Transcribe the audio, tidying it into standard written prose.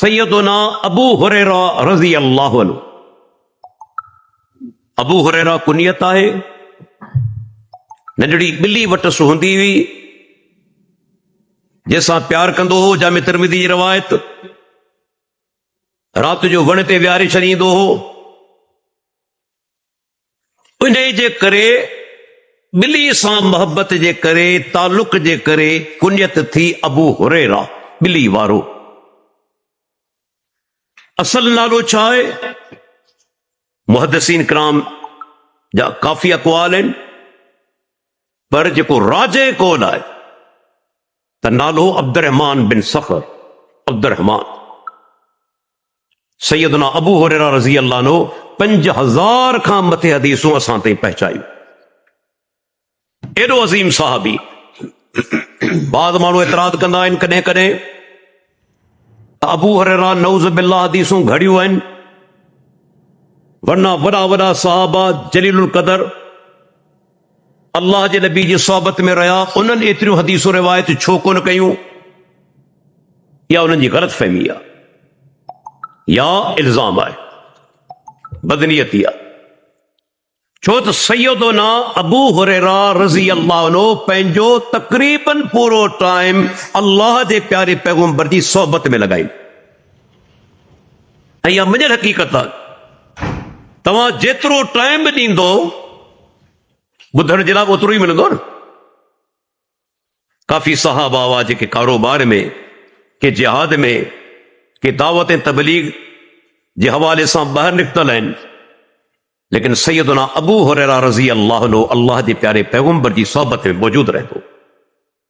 سیدنا ابو ہریرہ رضی اللہ عنہ. ابو ہریرہ کنیت ہے. ننढड़ी ॿिली वटि हूंदी हुई जंहिंसां प्यार कंदो हो. जामे तिरमिज़ी जी रिवायत. राति जो वण ते विहारे छॾींदो हो. उन जे करे ॿिली सां मोहबत जे करे तालुक जे करे कुनियत थी अबू हुरैरा ॿिली वारो. असल नालो छा आहे? मुहद्दिसीन किराम जा काफ़ी अक़वाल आहिनि, पर जेको राजे कौल आहे त नालो अब्दुर्रहमान बिन सखर. अब्दुर्रहमान. सैयदना अबू हुरैरा रज़ी अल्लाह अन्हु 5000 खां मथे हदीसूं असां ताईं पहुचायूं. एॾो अज़ीम साहबी. बाद माण्हू एतिराद कंदा आहिनि कॾहिं कॾहिं अबू हुरैरा नऊज़ बिल्लाह हदीसूं घड़ियूं आहिनि, वरना वॾा वॾा सहाबा जलीलुल क़दर अल्लाह जे नबी जी सोहबत में रहिया, उन्हनि एतिरियूं हदीसूं रिवायत छो कोन कयूं? या उन्हनि जी ग़लत फहमी आहे, या इल्ज़ाम आहे, बदनीयती आहे. छो त सैयदना अबू हुरैरा रज़ी अल्लाह अन्हु पंहिंजो तक़रीबन पूरो टाइम अल्लाह जे प्यारे पैगंबर जी सोहबत में लॻाई. ऐं इहा मुंहिंजी हक़ीक़त आहे. तव्हां जेतिरो टाइम ॾींदो ॿुधण जे लाइ ओतिरो ई मिलंदो न. काफ़ी सहाबा हुआ जेके कारोबार में, के जिहाद में, के दावत ऐं तबलीग जे हवाले सां ॿाहिरि निकितल आहिनि, लेकिन सैयदना अबू हुरैरा रज़ी अल्लाह अन्हु अल्लाह जे प्यारे पैगंबर जी सोहबत में मौजूद रहंदो.